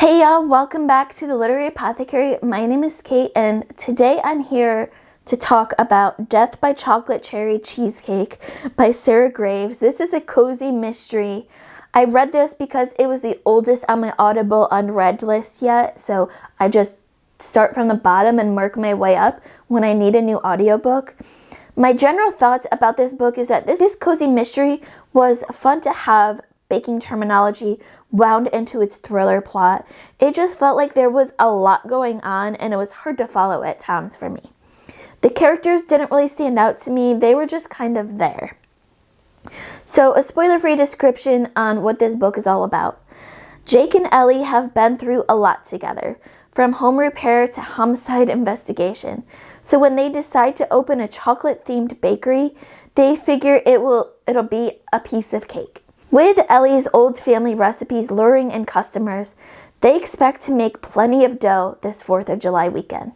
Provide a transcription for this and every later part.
Hey y'all, welcome back to the Literary Apothecary. My name is Kate and today I'm here to talk about Death by Chocolate Cherry Cheesecake by Sarah Graves. This is a cozy mystery. I read this because it was the oldest on my Audible unread list yet, so I just start from the bottom and work my way up when I need a new audiobook. My general thoughts about this book is that this cozy mystery was fun to have baking terminology wound into its thriller plot. It just felt like there was a lot going on and it was hard to follow at times for me. The characters didn't really stand out to me, they were just kind of there. So a spoiler-free description on what this book is all about. Jake and Ellie have been through a lot together, from home repair to homicide investigation. So when they decide to open a chocolate-themed bakery, they figure it'll be a piece of cake. With Ellie's old family recipes luring in customers, they expect to make plenty of dough this 4th of July weekend.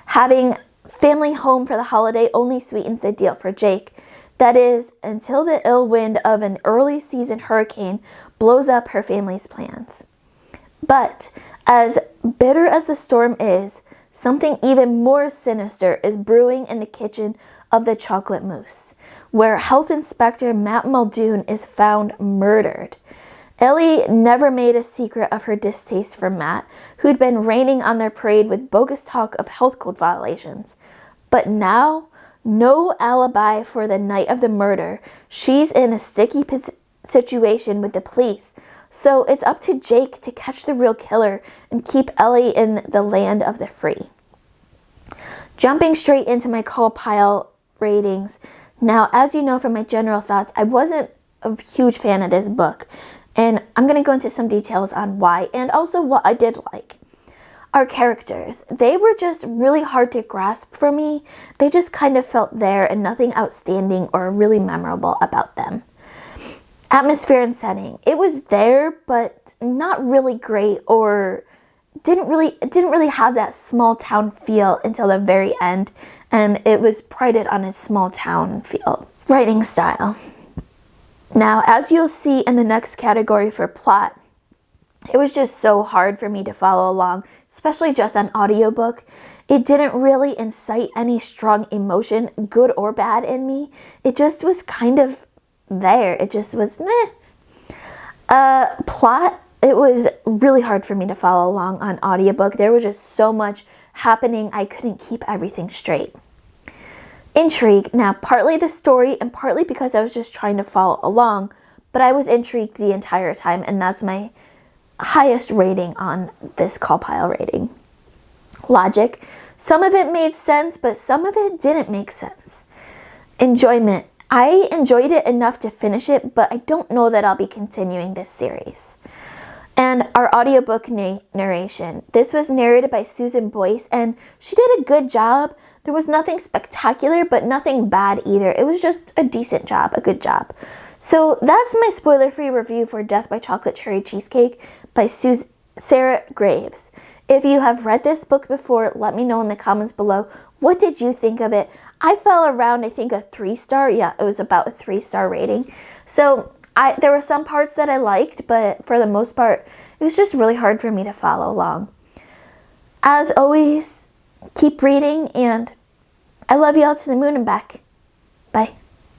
Having family home for the holiday only sweetens the deal for Jake. That is, until the ill wind of an early season hurricane blows up her family's plans. But as bitter as the storm is, something even more sinister is brewing in the kitchen of the Chocolate Mousse, where Health Inspector Matt Muldoon is found murdered. Ellie never made a secret of her distaste for Matt, who'd been raining on their parade with bogus talk of health code violations. But now, no alibi for the night of the murder. She's in a sticky situation with the police. So it's up to Jake to catch the real killer and keep Ellie in the land of the free. Jumping straight into my call pile ratings. Now, as you know from my general thoughts, I wasn't a huge fan of this book. And I'm going to go into some details on why and also what I did like. Our characters, they were just really hard to grasp for me. They just kind of felt there and nothing outstanding or really memorable about them. Atmosphere and setting. It was there, but not really great or it didn't really have that small town feel until the very end, and it was prided on its small town feel. Writing style. Now, as you'll see in the next category for plot, it was just so hard for me to follow along, especially just on audiobook. It didn't really incite any strong emotion, good or bad, in me. It just was kind of there. It just was meh. Plot, it was really hard for me to follow along on audiobook. There was just so much happening, I couldn't keep everything straight. Intrigue, now partly the story and partly because I was just trying to follow along, but I was intrigued the entire time, and that's my highest rating on this call pile rating. Logic, some of it made sense, but some of it didn't make sense. Enjoyment, I enjoyed it enough to finish it, but I don't know that I'll be continuing this series. And our audiobook narration. This was narrated by Susan Boyce, and she did a good job. There was nothing spectacular, but nothing bad either. It was just a decent job, a good job. So that's my spoiler-free review for Death by Chocolate Cherry Cheesecake by Sarah Graves. If you have read this book before, let me know in the comments below. What did you think of it? I fell around, I think, a 3-star. Yeah, it was about a 3-star rating. So there were some parts that I liked, but for the most part, it was just really hard for me to follow along. As always, keep reading, and I love y'all to the moon and back. Bye.